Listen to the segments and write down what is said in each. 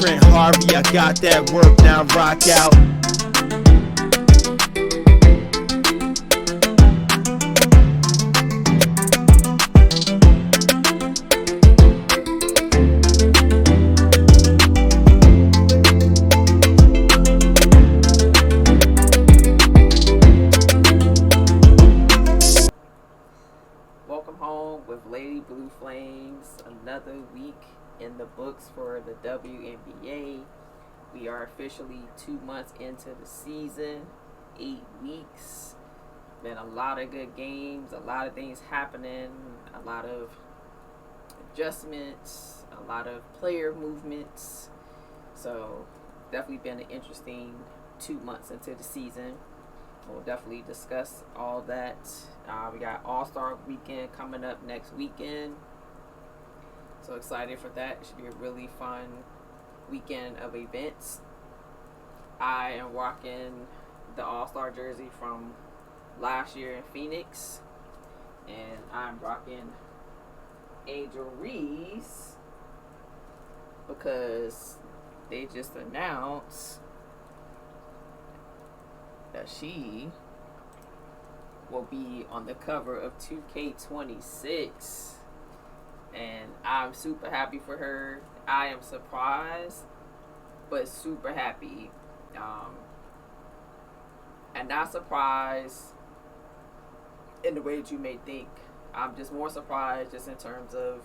Trent Harvey, I got that work, now rock out. Welcome home with Lady Blue Flames. Another week in the books for the WNBA. We are officially 2 months into the season, 8 weeks. Been a lot of good games, a lot of things happening, a lot of adjustments, a lot of player movements. So definitely been an interesting 2 months into the season. We'll definitely discuss all that. We got All Star weekend coming up next weekend. So excited for that. It should be a really fun weekend of events. I am rocking the All Star jersey from last year in Phoenix. And I'm rocking Angel Reese because they just announced that she will be on the cover of 2K26, and I'm super happy for her. I am surprised, but super happy, and not surprised in the way that you may think. I'm just more surprised just in terms of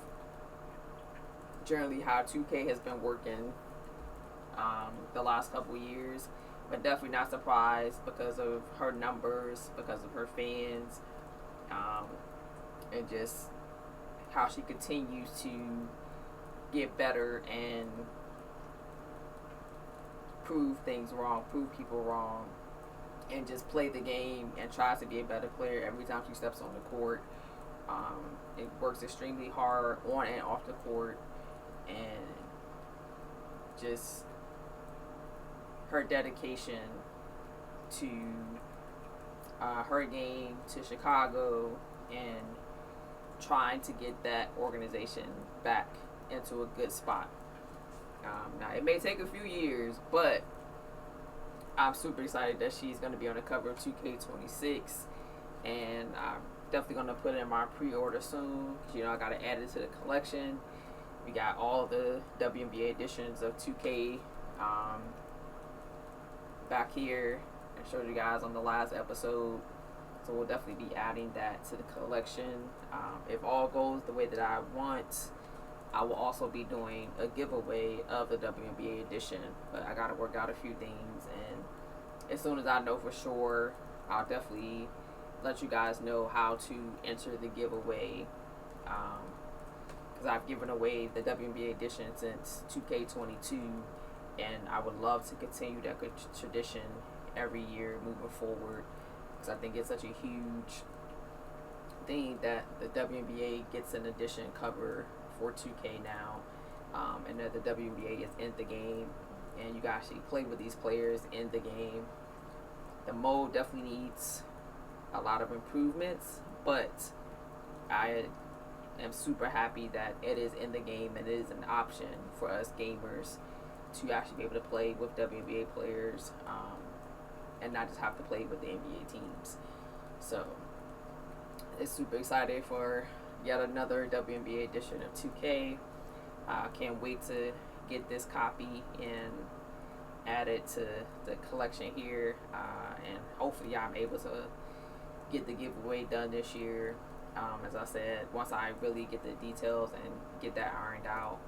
generally how 2K has been working the last couple years. But definitely not surprised because of her numbers, because of her fans, and just how she continues to get better and prove things wrong, prove people wrong, and just play the game and tries to be a better player every time she steps on the court. It works extremely hard on and off the court, and just her dedication to her game, to Chicago, and trying to get that organization back into a good spot. Now, it may take a few years, but I'm super excited that she's going to be on the cover of 2K26, and I'm definitely going to put it in my pre-order soon. You know, I got to add it to the collection. We got all the WNBA editions of 2K back here and showed you guys on the last episode, so we'll definitely be adding that to the collection. If all goes the way that I want, I will also be doing a giveaway of the WNBA edition, but I got to work out a few things, and as soon as I know for sure, I'll definitely let you guys know how to enter the giveaway, because I've given away the WNBA edition since 2K22, and I would love to continue that good tradition every year moving forward, because I think it's such a huge thing that the WNBA gets an edition cover for 2K now, and that the WNBA is in the game, and you can actually play with these players in the game. The mode definitely needs a lot of improvements, but I am super happy that it is in the game and it is an option for us gamers to actually be able to play with WNBA players, and not just have to play with the NBA teams. So it's super excited for yet another WNBA edition of 2K. Can't wait to get this copy and add it to the collection here, and hopefully I'm able to get the giveaway done this year. As I said, once I really get the details and get that ironed out,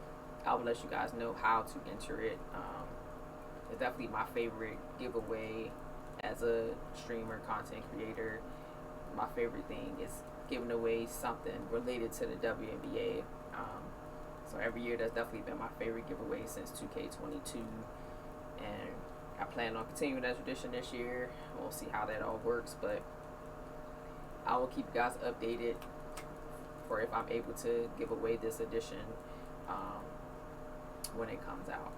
I will let you guys know how to enter it. It's definitely my favorite giveaway as a streamer, content creator. My favorite thing is giving away something related to the WNBA. So every year that's definitely been my favorite giveaway since 2K22. And I plan on continuing that tradition this year. We'll see how that all works, but I will keep you guys updated for if I'm able to give away this edition when it comes out.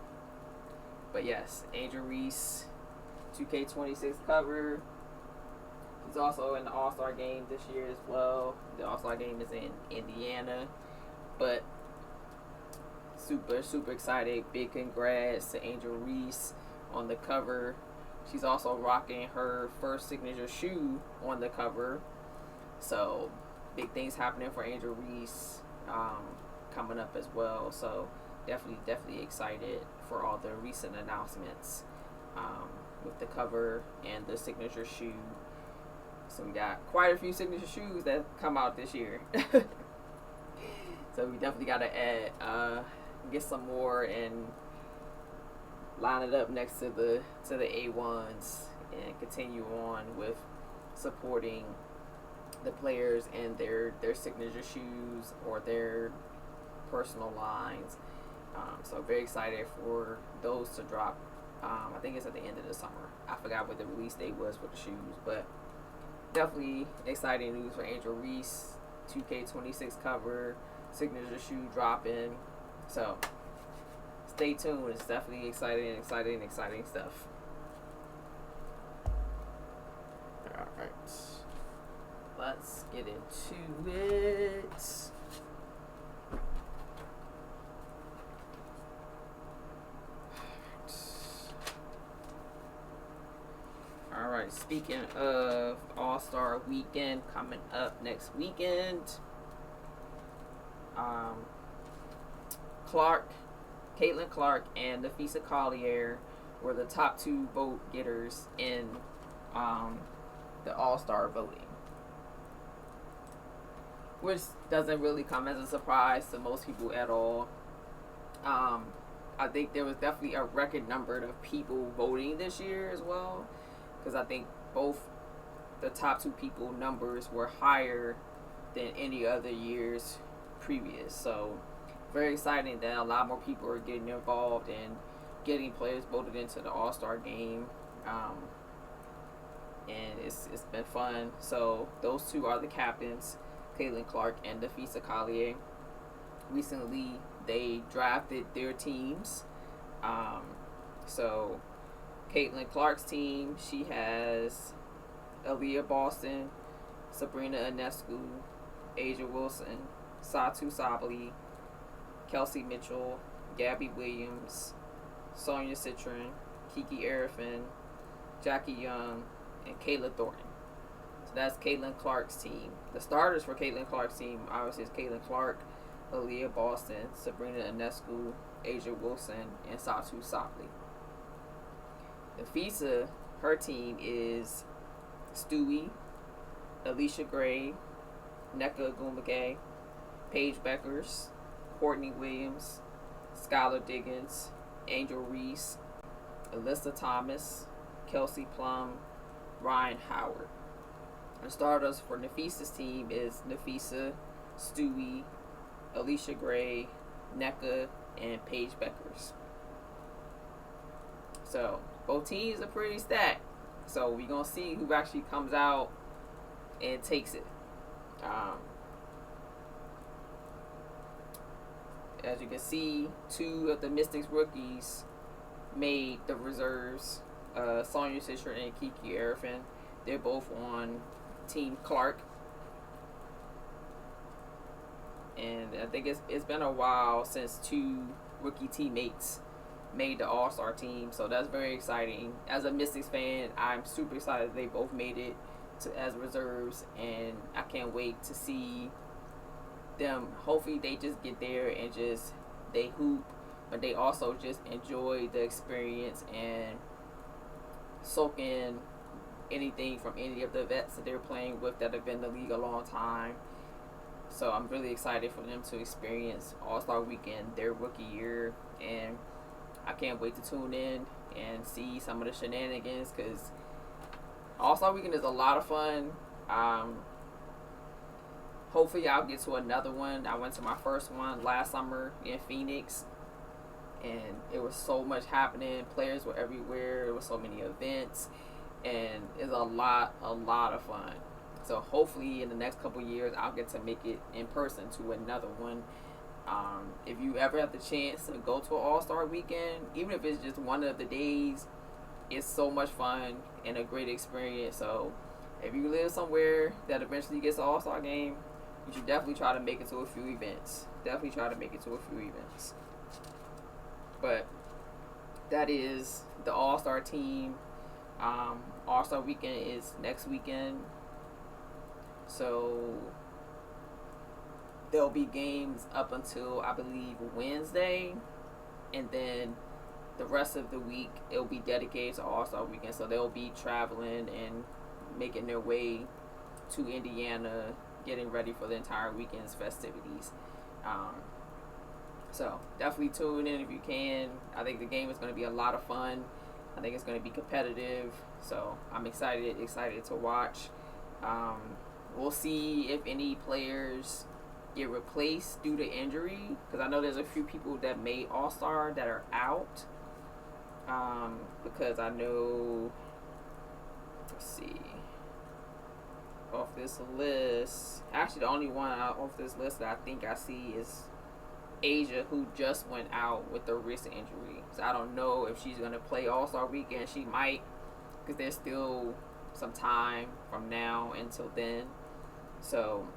But yes, Angel Reese, 2K26 cover. He's also in the All Star game this year as well. The All Star game is in Indiana, but super excited. Big congrats to Angel Reese on the cover. She's also rocking her first signature shoe on the cover. So big things happening for Angel Reese coming up as well. So definitely excited for all the recent announcements with the cover and the signature shoe. So we got quite a few signature shoes that come out this year. So we definitely got to add, get some more and line it up next to the A1s and continue on with supporting the players and their signature shoes or their personal lines. So very excited for those to drop. I think it's at the end of the summer. I forgot what the release date was for the shoes, but definitely exciting news for Angel Reese. 2K26 cover, signature shoe dropping. So stay tuned. It's definitely exciting stuff. Alright. Let's get into it. Alright, speaking of All Star Weekend coming up next weekend, Caitlin Clark and Nafisa Collier were the top 2 vote getters in the All Star voting, which doesn't really come as a surprise to most people at all. I think there was definitely a record number of people voting this year as well, because I think both the top 2 people numbers were higher than any other years previous. So very exciting that a lot more people are getting involved and getting players voted into the All-Star game. And it's been fun. So those 2 are the captains, Caitlin Clark and Nafisa Collier. Recently, they drafted their teams. So Caitlin Clark's team, she has Aaliyah Boston, Sabrina Ionescu, Asia Wilson, Satu Sabali, Kelsey Mitchell, Gabby Williams, Sonia Citron, Kiki Arifin, Jackie Young, and Kayla Thornton. So that's Caitlin Clark's team. The starters for Caitlin Clark's team obviously is Caitlin Clark, Aaliyah Boston, Sabrina Ionescu, Asia Wilson, and Satu Sabali. Nafisa, her team is Stewie, Alicia Gray, Nneka Ogwumike, Paige Beckers, Courtney Williams, Skylar Diggins, Angel Reese, Alyssa Thomas, Kelsey Plum, Ryan Howard. The starters for Nafisa's team is Nafisa, Stewie, Alicia Gray, Nneka, and Paige Beckers. So both teams are pretty stacked. So we're going to see who actually comes out and takes it. As you can see, 2 of the Mystics rookies made the reserves. Sonia Citron and Kiki Arifin. They're both on Team Clark. And I think it's been a while since 2 rookie teammates made the All-Star team, so that's very exciting. As a Mystics fan, I'm super excited they both made it as reserves, and I can't wait to see them. Hopefully they just get there and just they hoop, but they also just enjoy the experience and soak in anything from any of the vets that they're playing with that have been in the league a long time. So I'm really excited for them to experience All-Star Weekend, their rookie year, and I can't wait to tune in and see some of the shenanigans, because All-Star Weekend is a lot of fun. Hopefully I'll get to another one. I went to my first one last summer in Phoenix, and it was so much happening. Players were everywhere. There were so many events, and it's a lot of fun. So hopefully in the next couple years I'll get to make it in person to another one. If you ever have the chance to go to an All-Star Weekend, even if it's just one of the days, it's so much fun and a great experience. So if you live somewhere that eventually gets an All-Star game, you should definitely try to make it to a few events. But that is the All Star team. All Star weekend is next weekend, so there'll be games up until I believe Wednesday, and then the rest of the week it'll be dedicated to All Star weekend. So they'll be traveling and making their way to Indiana, getting ready for the entire weekend's festivities. So definitely tune in if you can. I think the game is going to be a lot of fun. I think it's going to be competitive. So I'm excited to watch. We'll see if any players get replaced due to injury, because I know there's a few people that made All Star that are out. Because I know, let's see, off this list, actually the only one off this list that I think I see is Asia, who just went out with a wrist injury. So I don't know if she's going to play All Star weekend. She might, because there's still some time from now until then. So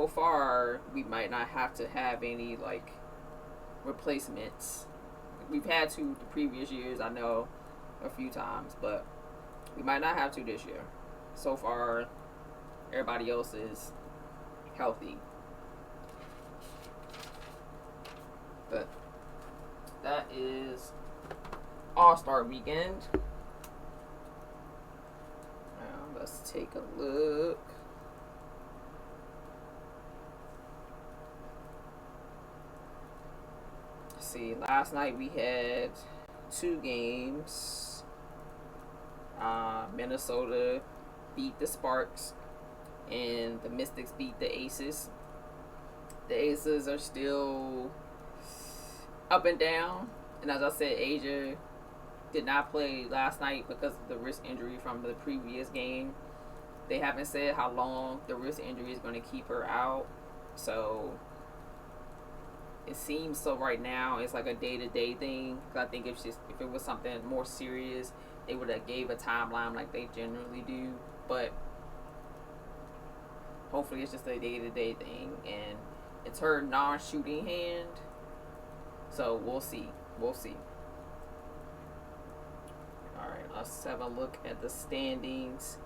far, we might not have to have any, like, replacements. We've had to the previous years, I know, a few times, but we might not have to this year. So far, everybody else is healthy. But that is All Star weekend. Now let's take a look. See, last night we had 2 games. Minnesota beat the Sparks, and the Mystics beat the Aces. The Aces are still up and down, and as I said, Asia did not play last night because of the wrist injury from the previous game. They haven't said how long the wrist injury is going to keep her out, so it seems so right now it's like a day-to-day thing. I think if it was something more serious, they would have gave a timeline like they generally do, but hopefully it's just a day-to-day thing, and it's her non-shooting hand. So we'll see. Alright, let's have a look at the standings.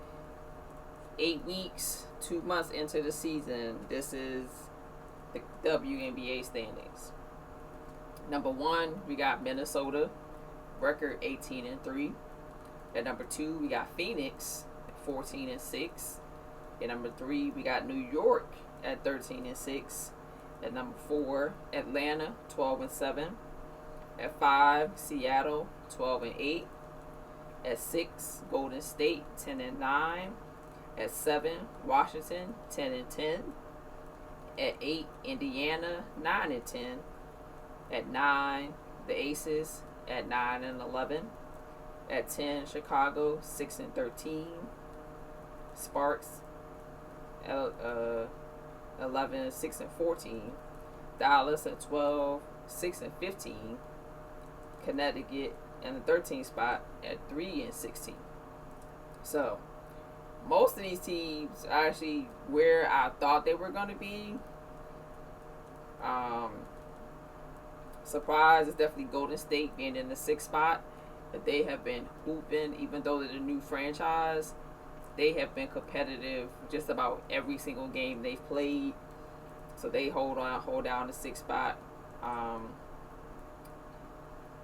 8 weeks, 2 months into the season, this is the WNBA standings. Number 1, we got Minnesota, record 18-3. At number 2, we got Phoenix, 14-6. At number 3, we got New York at 13-6. At number 4, Atlanta, 12-7. At 5, Seattle, 12-8. At 6, Golden State, 10-9. At 7, Washington, 10-10. At 8, Indiana, 9-10. At 9, the Aces at 9-11. At 10, Chicago, 6-13. Sparks, 11, 6-14. Dallas at 12, 6-15. Connecticut in the 13th spot at 3-16. So most of these teams are actually where I thought they were going to be. Surprise is definitely Golden State being in the 6th spot. But they have been hooping, even though they're the new franchise. They have been competitive just about every single game they've played. So they hold down the 6th spot.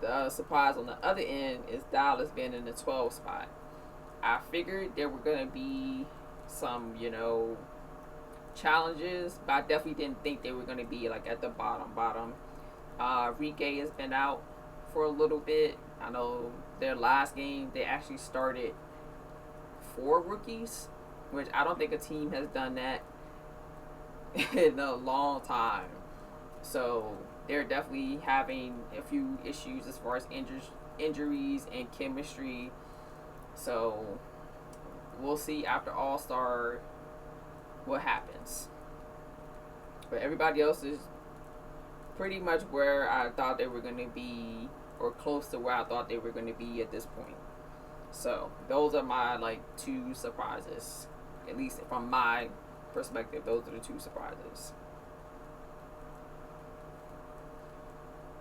The surprise on the other end is Dallas being in the 12th spot. I figured there were going to be some, challenges, but I definitely didn't think they were going to be like at the bottom. Rike has been out for a little bit. I know their last game they actually started 4 rookies, which I don't think a team has done that in a long time. So they're definitely having a few issues as far as injuries and chemistry. So we'll see after All Star what happens. But everybody else is pretty much where I thought they were going to be, or close to where I thought they were going to be at this point. So those are my 2 surprises, at least from my perspective. Those are the 2 surprises.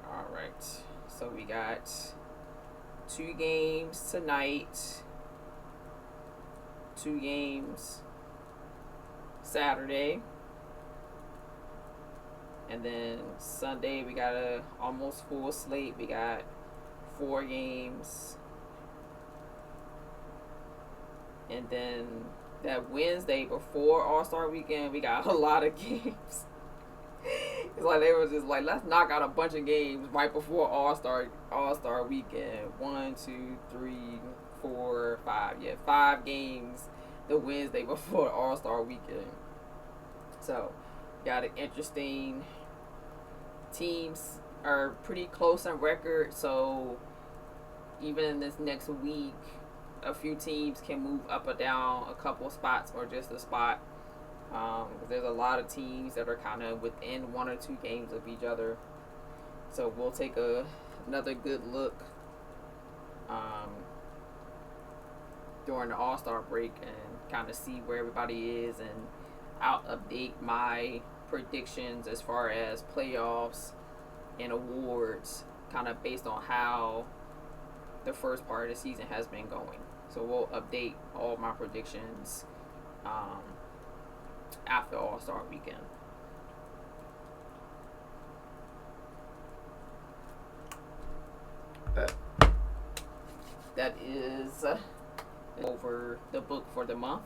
All right. So we got 2 games tonight, 2 games Saturday, and then Sunday we got a almost full slate. We got 4 games, and then that Wednesday before All Star weekend we got a lot of games. It's like they were just like, let's knock out a bunch of games right before All Star weekend. 1, 2, 3, 4, 5. Yeah, 5 games the Wednesday before All Star weekend. So, got an interesting teams are pretty close on record. So, even in this next week, a few teams can move up or down a couple spots or just a spot. There's a lot of teams that are kind of within 1 or 2 games of each other. So we'll take another good look during the All-Star break and kind of see where everybody is. And I'll update my predictions as far as playoffs and awards kind of based on how the first part of the season has been going. So we'll update all my predictions after All-Star weekend. That is over the book for the month.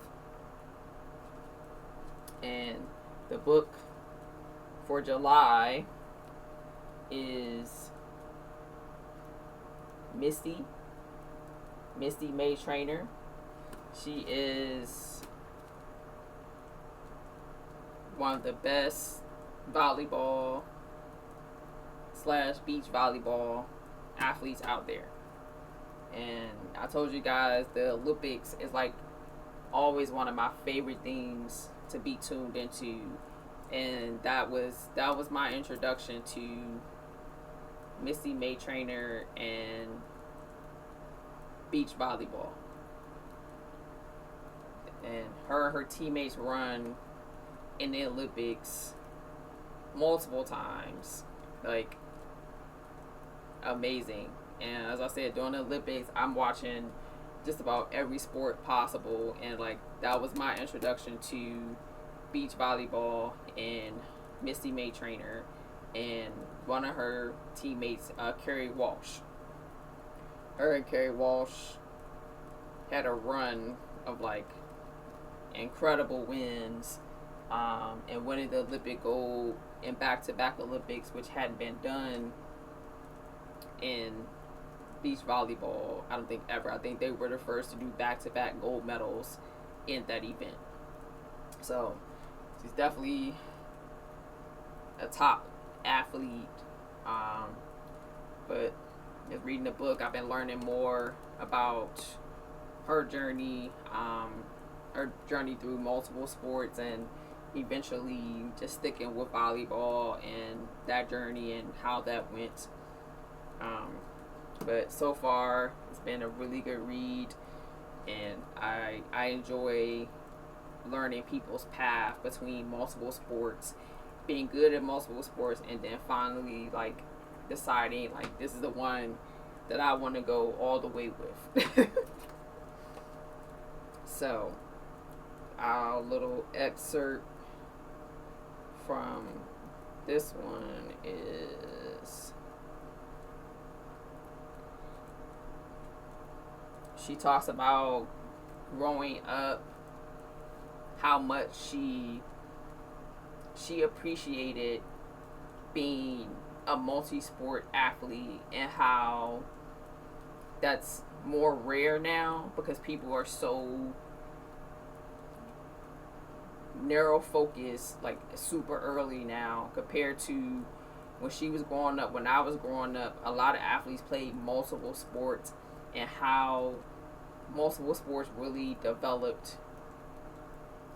And the book for July is Misty May-Treanor. She is one of the best volleyball / beach volleyball athletes out there. And I told you guys the Olympics is like always one of my favorite things to be tuned into. And that was my introduction to Misty May-Treanor and beach volleyball. And her teammates run in the Olympics multiple times, like amazing. And as I said, during the Olympics, I'm watching just about every sport possible, and like that was my introduction to beach volleyball and Misty May-Treanor and one of her teammates, Carrie Walsh. Her and Carrie Walsh had a run of like incredible wins, and winning the Olympic gold in back-to-back Olympics, which hadn't been done in beach volleyball, I don't think ever. I think they were the first to do back-to-back gold medals in that event. So she's definitely a top athlete. But just reading the book, I've been learning more about her journey through multiple sports, and eventually just sticking with volleyball and that journey and how that went. But so far, it's been a really good read, and I enjoy learning people's path between multiple sports, being good at multiple sports, and then finally like deciding like this is the one that I want to go all the way with. So, our little excerpt from this one is, she talks about growing up, how much she appreciated being a multi-sport athlete, and how that's more rare now because people are so narrow focused, like super early now, compared to when she was growing up. When I was growing up, a lot of athletes played multiple sports, and how multiple sports really developed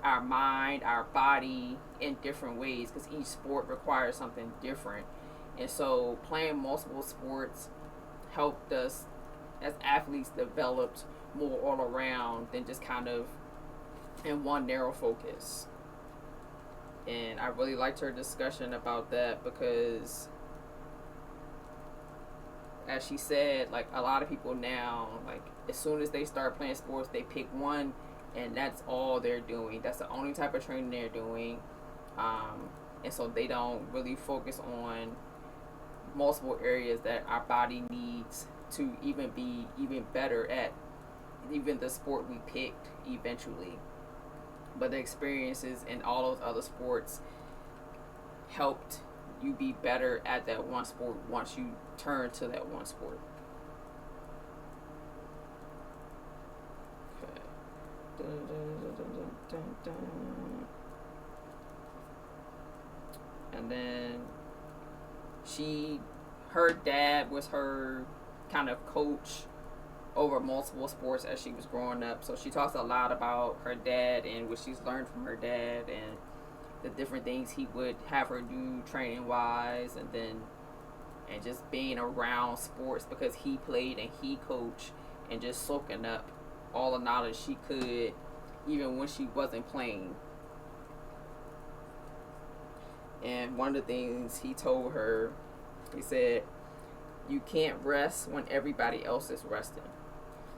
our mind, our body in different ways, because each sport requires something different. And so playing multiple sports helped us as athletes developed more all around than just kind of in one narrow focus. And I really liked her discussion about that, because as she said, like a lot of people now, like as soon as they start playing sports, they pick one, and that's all they're doing. That's the only type of training they're doing, and so they don't really focus on multiple areas that our body needs to even be even better at even the sport we picked eventually. But the experiences in all those other sports helped you be better at that one sport once you turn to that one sport. Okay. And then her dad was her kind of coach over multiple sports as she was growing up. So she talks a lot about her dad and what she's learned from her dad and the different things he would have her do training wise, and just being around sports because he played and he coached, and just soaking up all the knowledge she could even when she wasn't playing. And one of the things he told her, he said, "You can't rest when everybody else is resting.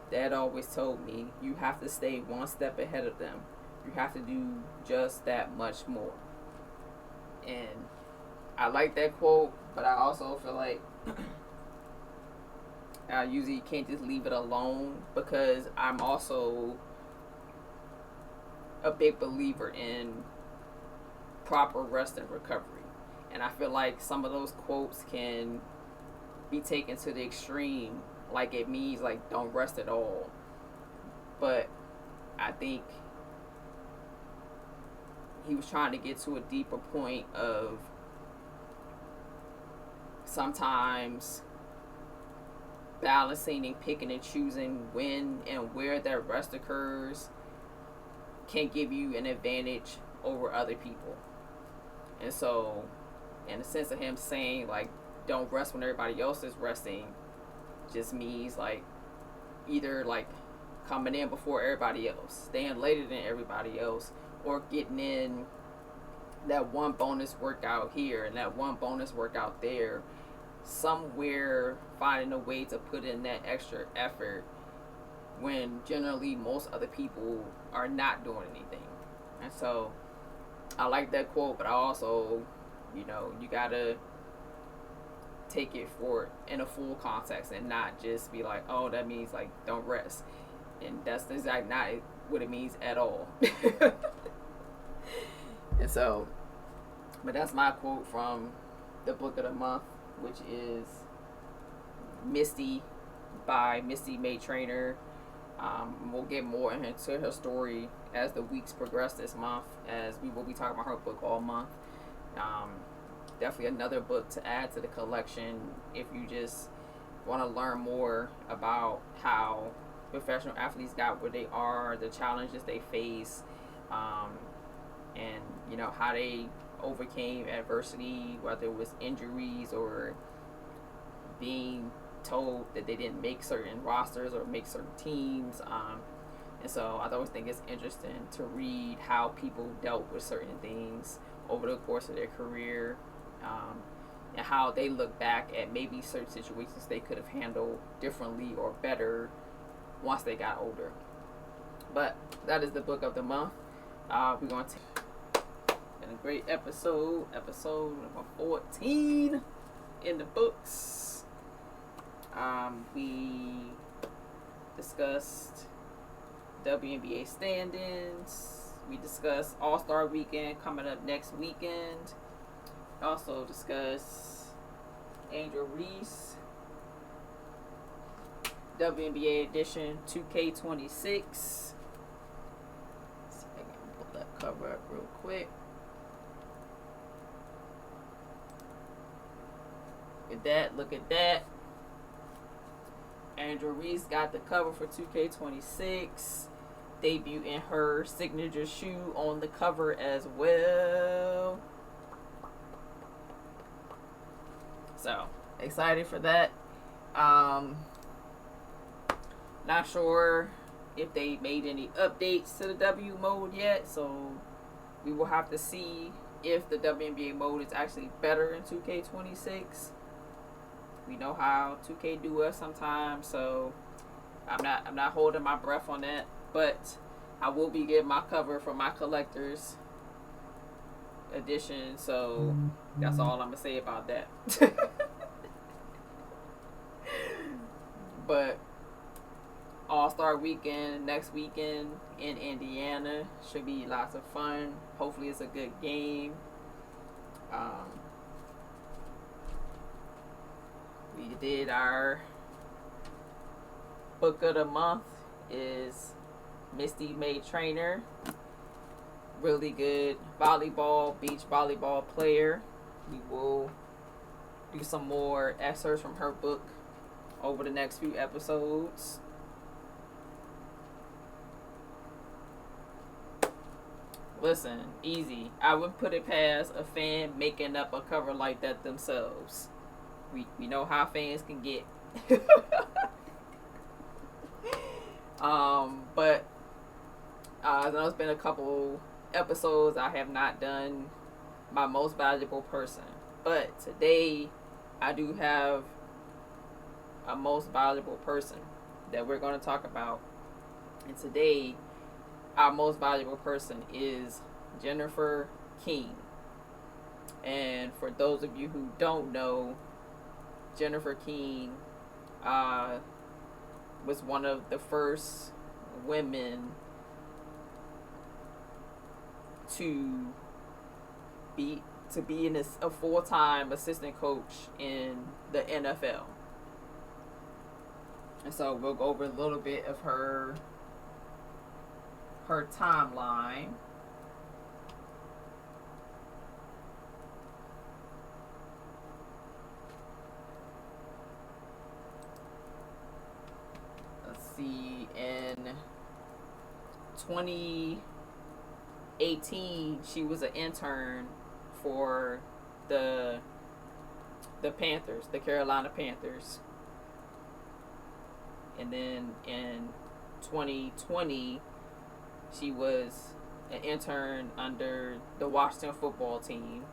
Dad always told me you have to stay one step ahead of them. You have to do just that much more." And I like that quote, but I also feel like I usually can't just leave it alone, because I'm also a big believer in proper rest and recovery. And I feel like some of those quotes can be taken to the extreme, like it means like don't rest at all. But I think he was trying to get to a deeper point of sometimes balancing and picking and choosing when and where that rest occurs can give you an advantage over other people. And so, in the sense of him saying like don't rest when everybody else is resting, just means like either like coming in before everybody else, staying later than everybody else, or getting in that one bonus workout here and that one bonus workout there, somewhere finding a way to put in that extra effort when generally most other people are not doing anything. And so I like that quote, but I also, you gotta take it for in a full context and not just be like, oh, that means like don't rest. And that's exactly not what it means at all. And so, but that's my quote from the book of the month, which is Misty by Misty May-Treanor. We'll get more into her story as the weeks progress this month, as we will be talking about her book all month. Definitely another book to add to the collection if you just want to learn more about how professional athletes got where they are, the challenges they face, and how they overcame adversity, whether it was injuries or being told that they didn't make certain rosters or make certain teams. And so I always think it's interesting to read how people dealt with certain things over the course of their career, and how they look back at maybe certain situations they could have handled differently or better once they got older. But that is the book of the month. We're going to and a great episode number 14 in the books. We discussed WNBA stand-ins. We discussed All Star Weekend coming up next weekend. Also discussed Angel Reese, WNBA edition 2K26. See if I can pull that cover up real quick. Look at that. Angel Reese got the cover for 2K26, debuting her signature shoe on the cover as well. So excited for that. Not sure if they made any updates to the W mode yet, so we will have to see if the WNBA mode is actually better in 2K26. We know how 2K do us sometimes, so I'm not holding my breath on that. But I will be getting my cover for my collector's edition, so that's all I'm gonna say about that. But All Star weekend next weekend in Indiana should be lots of fun. Hopefully, it's a good game. We did our book of the month is Misty May-Treanor. Really good beach volleyball player. We will do some more excerpts from her book over the next few episodes. Listen, easy. I would put it past a fan making up a cover like that themselves. We know how fans can get. But I know it's been a couple episodes I have not done my most valuable person. But today I do have a most valuable person that we're going to talk about. And today our most valuable person is Jennifer King. And for those of you who don't know, Jennifer King was one of the first women to be a full-time assistant coach in the NFL. And so we'll go over a little bit of her timeline. Let's see, in 2018 she was an intern for the Panthers, the Carolina Panthers. And then in 2020 she was an intern under the Washington football team.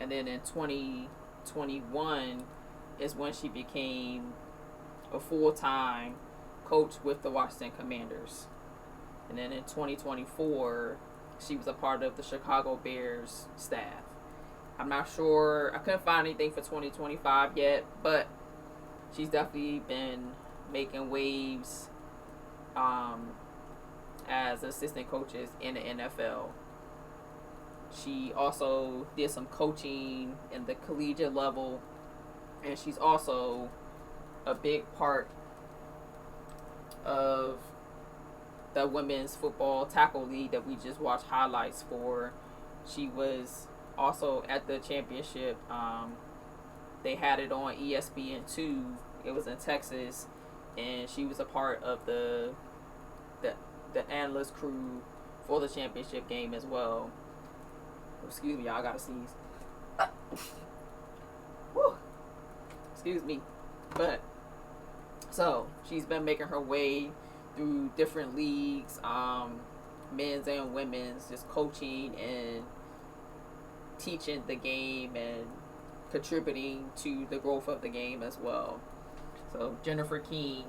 And then in 2021 is when she became a full-time coach with the Washington Commanders. And then in 2024, she was a part of the Chicago Bears staff. I'm not sure. I couldn't find anything for 2025 yet, but she's definitely been making waves as assistant coaches in the NFL. She also did some coaching in the collegiate level, and she's also a big part of the women's football tackle league that we just watched highlights for. She was also at the championship. They had it on ESPN2. It was in Texas, and she was a part of the analyst crew for the championship game as well. Excuse me, y'all, I gotta sneeze. Woo. Excuse me. But so she's been making her way through different leagues, men's and women's, just coaching and teaching the game and contributing to the growth of the game as well. So Jennifer King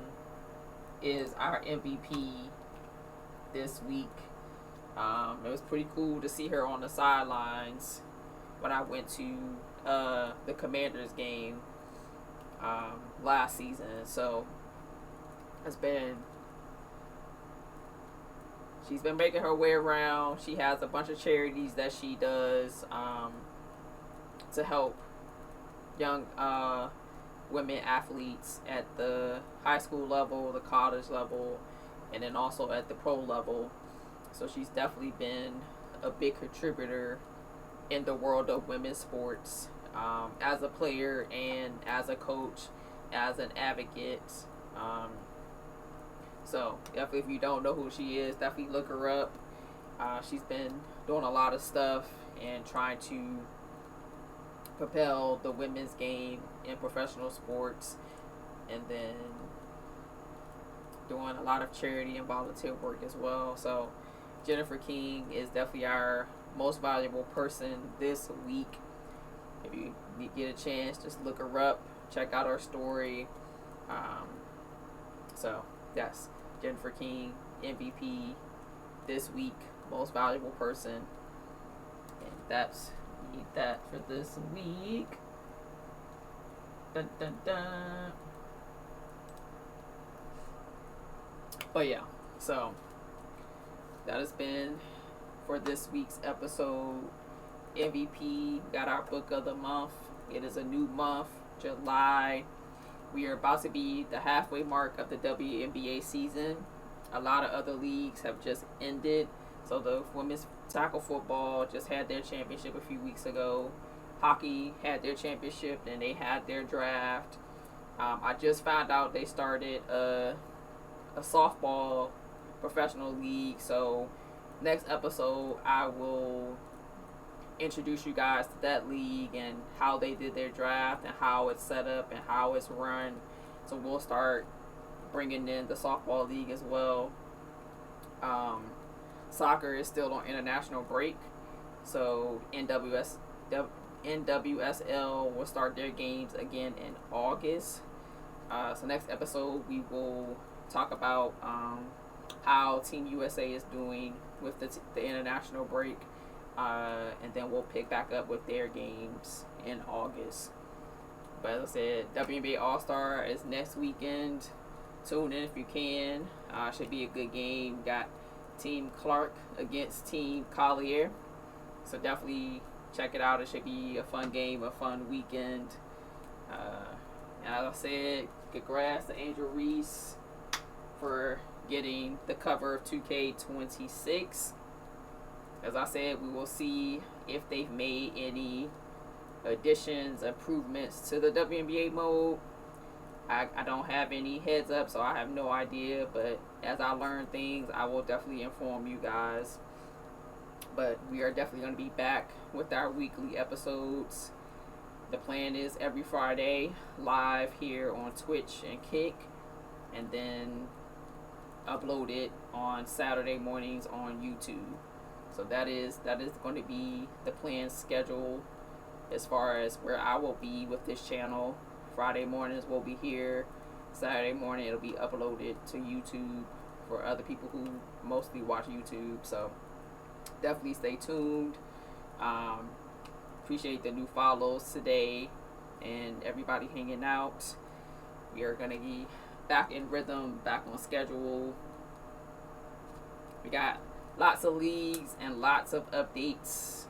is our MVP this week. It was pretty cool to see her on the sidelines when I went to the Commanders game last season. So she's been making her way around. She has a bunch of charities that she does to help young women athletes at the high school level, the college level, and then also at the pro level. So she's definitely been a big contributor in the world of women's sports, as a player and as a coach, as an advocate. So definitely, if you don't know who she is, definitely look her up. She's been doing a lot of stuff and trying to propel the women's game in professional sports, and then doing a lot of charity and volunteer work as well. So Jennifer King is definitely our most valuable person this week. If you get a chance, just look her up. Check out her story. So, yes, Jennifer King, MVP this week, most valuable person. And that's need that for this week. Dun, dun, dun. But yeah, so that has been for this week's episode. MVP, got our book of the month. It is a new month, July. We are about to be the halfway mark of the WNBA season. A lot of other leagues have just ended. So the women's tackle football just had their championship a few weeks ago. Hockey had their championship, and they had their draft. I just found out they started a softball professional league. So next episode, I will introduce you guys to that league and how they did their draft and how it's set up and how it's run. So we'll start bringing in the softball league as well. Soccer is still on international break, so NWSL will start their games again in August. So next episode we will talk about how Team USA is doing with the international break. And then we'll pick back up with their games in August. But as I said, WNBA All Star is next weekend. Tune in if you can. Should be a good game. Got Team Clark against Team Collier. So definitely check it out. It should be a fun game, a fun weekend. And as I said, congrats to Angel Reese for getting the cover of 2K26. As I said, we will see if they've made any additions, improvements to the WNBA mode. I don't have any heads up, so I have no idea. But as I learn things, I will definitely inform you guys. But we are definitely going to be back with our weekly episodes. The plan is every Friday, live here on Twitch and Kick. And then upload it on Saturday mornings on YouTube. So that is going to be the planned schedule as far as where I will be with this channel. Friday mornings we'll be here. Saturday morning it'll be uploaded to YouTube for other people who mostly watch YouTube. So definitely stay tuned. Appreciate the new follows today and everybody hanging out. We are going to be back in rhythm, back on schedule. We got lots of leagues and lots of updates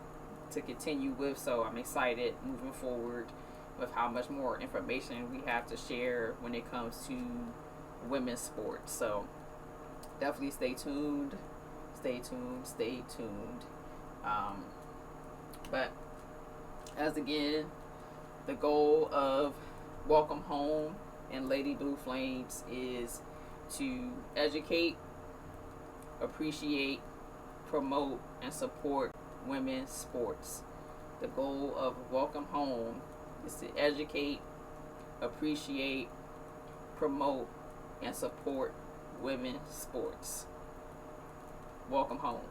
to continue with, so I'm excited moving forward with how much more information we have to share when it comes to women's sports. So definitely stay tuned. But as again, the goal of Welcome Home and Lady Blue Flames is to educate, appreciate, promote, and support women's sports. The goal of Welcome Home is to educate, appreciate, promote, and support women's sports. Welcome home.